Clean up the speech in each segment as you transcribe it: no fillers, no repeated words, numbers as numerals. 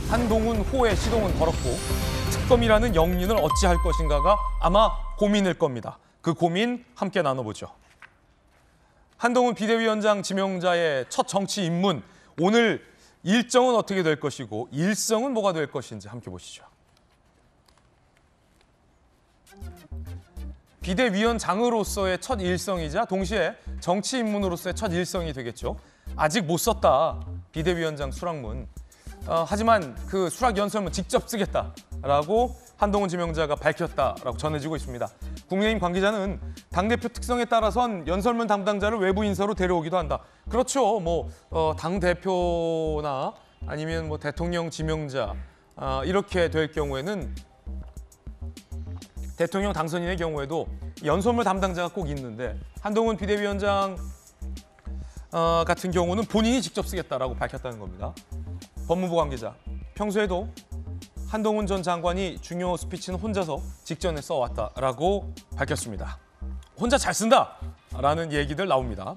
한동훈 호의 시동은 걸었고 특검이라는 영린을 어찌할 것인가가 아마 고민일 겁니다. 그 고민 함께 나눠보죠. 한동훈 비대위원장 지명자의 첫 정치 입문, 오늘 일정은 어떻게 될 것이고 일성은 뭐가 될 것인지 함께 보시죠. 비대위원장으로서의 첫 일성이자 동시에 정치 입문으로서의 첫 일성이 되겠죠. 아직 못 썼다, 비대위원장 수락문. 하지만 그 수락 연설문 직접 쓰겠다라고 한동훈 지명자가 밝혔다라고 전해지고 있습니다. 국민의힘 관계자는 당대표 특성에 따라선 연설문 담당자를 외부 인사로 데려오기도 한다. 그렇죠. 당대표나 아니면 대통령 지명자 이렇게 될 경우에는 대통령 당선인의 경우에도 연설문 담당자가 꼭 있는데 한동훈 비대위원장 같은 경우는 본인이 직접 쓰겠다라고 밝혔다는 겁니다. 법무부 관계자, 평소에도 한동훈 전 장관이 중요 스피치는 혼자서 직전에 써왔다라고 밝혔습니다. 혼자 잘 쓴다라는 얘기들 나옵니다.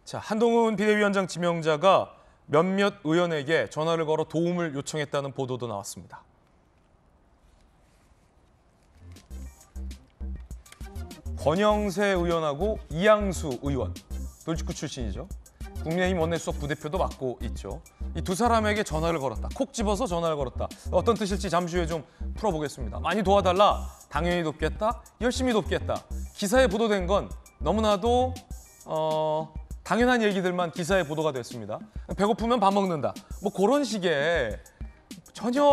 자, 한동훈 비대위원장 지명자가 몇몇 의원에게 전화를 걸어 도움을 요청했다는 보도도 나왔습니다. 권영세 의원하고 이양수 의원, 돌직구 출신이죠. 국민의힘 원내수석 부대표도 맡고 있죠. 이 두 사람에게 전화를 걸었다. 콕 집어서 전화를 걸었다. 어떤 뜻일지 잠시 후에 좀 풀어보겠습니다. 많이 도와달라. 당연히 돕겠다. 열심히 돕겠다. 기사에 보도된 건 너무나도 당연한 얘기들만 기사에 보도가 됐습니다. 배고프면 밥 먹는다. 그런 식의 전혀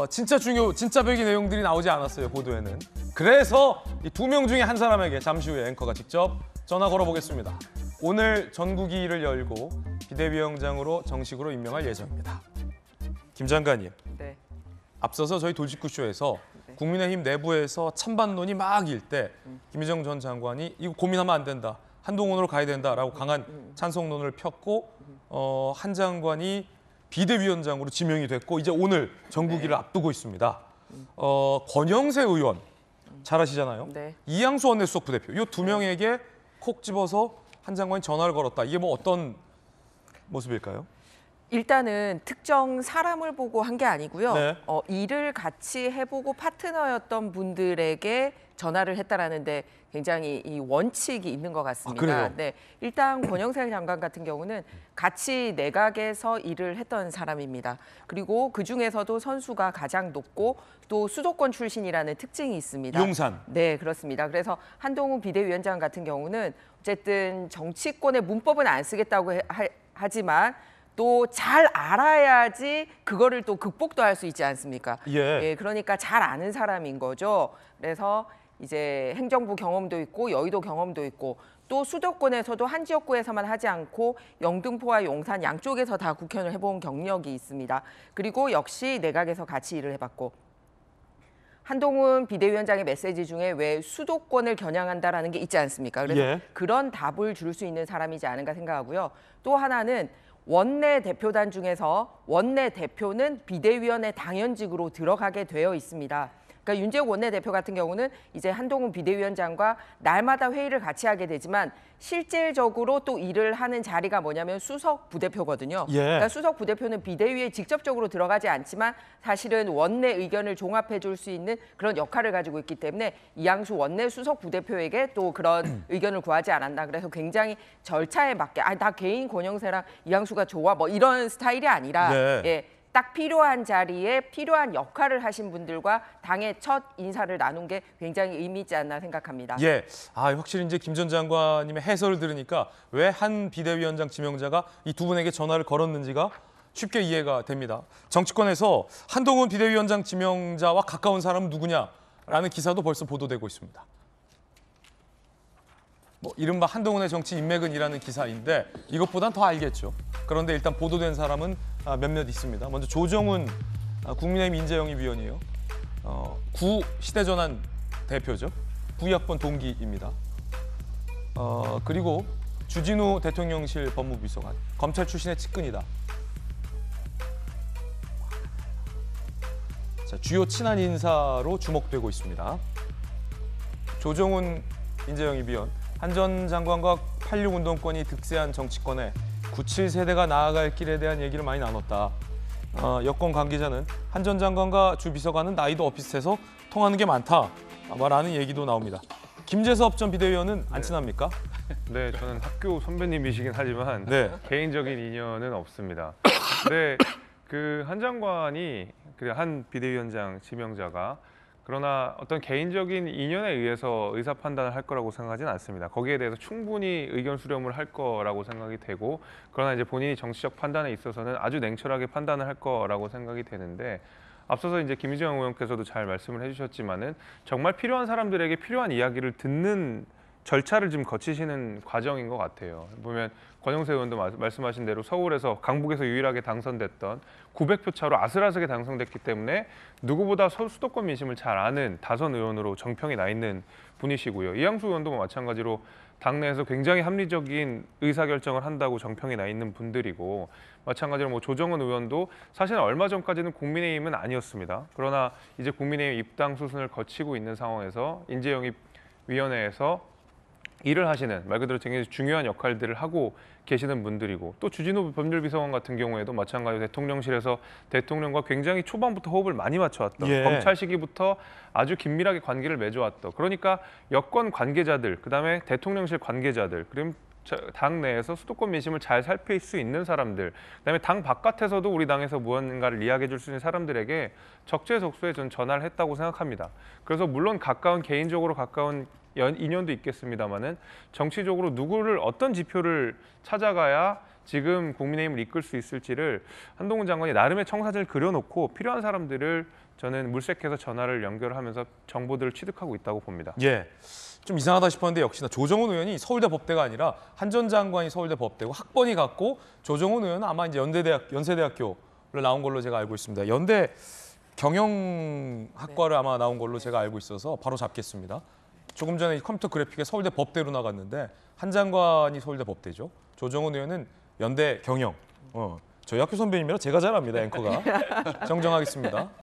진짜 벽의 내용들이 나오지 않았어요, 보도에는. 그래서 이 두 명 중에 한 사람에게 잠시 후에 앵커가 직접 전화 걸어보겠습니다. 오늘 전국위를 열고 비대위원장으로 정식으로 임명할 예정입니다. 김 장관님, 네. 앞서서 저희 돌직구쇼에서 국민의힘 내부에서 찬반론이 막 일 때 김희정 전 장관이 이거 고민하면 안 된다, 한동훈으로 가야 된다라고 강한 찬성론을 폈고 한 장관이 비대위원장으로 지명이 됐고 이제 오늘 정국위를 앞두고 있습니다. 권영세 의원 잘 아시잖아요. 네. 이양수 원내수석 부대표, 이 두 명에게 콕 집어서 한 장관이 전화를 걸었다. 이게 어떤 모습일까요? 일단은 특정 사람을 보고 한 게 아니고요. 네. 일을 같이 해보고 파트너였던 분들에게 전화를 했다라는데 굉장히 이 원칙이 있는 것 같습니다. 그래요? 네, 일단 권영세 장관 같은 경우는 같이 내각에서 일을 했던 사람입니다. 그리고 그 중에서도 선수가 가장 높고 또 수도권 출신이라는 특징이 있습니다. 용산. 네, 그렇습니다. 그래서 한동훈 비대위원장 같은 경우는 어쨌든 정치권의 문법은 안 쓰겠다고 하지만 또 잘 알아야지 그거를 또 극복도 할 수 있지 않습니까? 예. 그러니까 잘 아는 사람인 거죠. 그래서 이제 행정부 경험도 있고 여의도 경험도 있고 또 수도권에서도 한 지역구에서만 하지 않고 영등포와 용산 양쪽에서 다 국회의원을 해본 경력이 있습니다. 그리고 역시 내각에서 같이 일을 해봤고 한동훈 비대위원장의 메시지 중에 왜 수도권을 겨냥한다라는 게 있지 않습니까? 그래서 예. 그런 답을 줄 수 있는 사람이지 않은가 생각하고요. 또 하나는 원내 대표단 중에서 원내 대표는 비대위원회 당연직으로 들어가게 되어 있습니다. 그러니까 윤재욱 원내대표 같은 경우는 이제 한동훈 비대위원장과 날마다 회의를 같이 하게 되지만 실질적으로 또 일을 하는 자리가 뭐냐면 수석 부대표거든요. 예. 그러니까 수석 부대표는 비대위에 직접적으로 들어가지 않지만 사실은 원내 의견을 종합해 줄 수 있는 그런 역할을 가지고 있기 때문에 이양수 원내 수석 부대표에게 또 그런 의견을 구하지 않았나. 그래서 굉장히 절차에 맞게 나 개인 권영세랑 이양수가 좋아 이런 스타일이 아니라 네. 딱 필요한 자리에 필요한 역할을 하신 분들과 당의 첫 인사를 나눈 게 굉장히 의미 있지 않나 생각합니다. 예, 확실히 이제 김 전 장관님의 해설을 들으니까 왜 한 비대위원장 지명자가 이 두 분에게 전화를 걸었는지가 쉽게 이해가 됩니다. 정치권에서 한동훈 비대위원장 지명자와 가까운 사람은 누구냐라는 기사도 벌써 보도되고 있습니다. 이른바 한동훈의 정치 인맥은이라는 기사인데 이것보단 더 알겠죠. 그런데 일단 보도된 사람은 몇몇 있습니다. 먼저 조정훈 국민의힘 인재영입위원이에요. 구 시대전환 대표죠. 9학번 동기입니다. 그리고 주진우 대통령실 법무비서관, 검찰 출신의 측근이다. 자, 주요 친한 인사로 주목되고 있습니다. 조정훈 인재영입위원, 한 전 장관과 86 운동권이 득세한 정치권에 97세대가 나아갈 길에 대한 얘기를 많이 나눴다. 여권 관계자는 한 전 장관과 주 비서관은 나이도 엇비슷해서 통하는 게 많다. 라는 얘기도 나옵니다. 김재섭 전 비대위원은 안 친합니까? 네, 저는 학교 선배님이시긴 하지만 네. 개인적인 인연은 없습니다. 근데 그 한 장관이 그 한 비대위원장 지명자가 그러나 어떤 개인적인 인연에 의해서 의사 판단을 할 거라고 생각하지는 않습니다. 거기에 대해서 충분히 의견 수렴을 할 거라고 생각이 되고 그러나 이제 본인이 정치적 판단에 있어서는 아주 냉철하게 판단을 할 거라고 생각이 되는데 앞서서 이제 김희정 의원께서도 잘 말씀을 해주셨지만은 정말 필요한 사람들에게 필요한 이야기를 듣는 절차를 지금 거치시는 과정인 것 같아요. 보면 권영세 의원도 말씀하신 대로 서울에서 강북에서 유일하게 당선됐던 900표 차로 아슬아슬하게 당선됐기 때문에 누구보다 수도권 민심을 잘 아는 다선 의원으로 정평이 나 있는 분이시고요. 이양수 의원도 마찬가지로 당내에서 굉장히 합리적인 의사결정을 한다고 정평이 나 있는 분들이고 마찬가지로 뭐 조정은 의원도 사실은 얼마 전까지는 국민의힘은 아니었습니다. 그러나 이제 국민의힘 입당 수순을 거치고 있는 상황에서 인재영입위원회에서 일을 하시는 말 그대로 굉장히 중요한 역할들을 하고 계시는 분들이고 또 주진우 법률비서관 같은 경우에도 마찬가지로 대통령실에서 대통령과 굉장히 초반부터 호흡을 많이 맞춰왔던 예. 검찰 시기부터 아주 긴밀하게 관계를 맺어왔던 그러니까 여권 관계자들 그다음에 대통령실 관계자들 그리고 당 내에서 수도권 민심을 잘 살필 수 있는 사람들 그다음에 당 바깥에서도 우리 당에서 무언가를 이야기해 줄 수 있는 사람들에게 적재적소에 전 전화를 했다고 생각합니다. 그래서 물론 개인적으로 가까운 인연도 있겠습니다만은 정치적으로 누구를 어떤 지표를 찾아가야 지금 국민의힘을 이끌 수 있을지를 한동훈 장관이 나름의 청사진을 그려놓고 필요한 사람들을 저는 물색해서 전화를 연결하면서 정보들을 취득하고 있다고 봅니다. 예. 좀 이상하다 싶었는데 역시나 조정훈 의원이 서울대 법대가 아니라 한 전 장관이 서울대 법대고 학번이 같고 조정훈 의원은 아마 이제 연세대학교를 나온 걸로 제가 알고 있습니다. 연대 경영학과를 아마 나온 걸로 제가 알고 있어서 바로 잡겠습니다. 조금 전에 컴퓨터 그래픽에 서울대 법대로 나갔는데 한 장관이 서울대 법대죠. 조정훈 의원은 연대 경영. 저희 학교 선배님이라 제가 잘 압니다. 앵커가. 정정하겠습니다.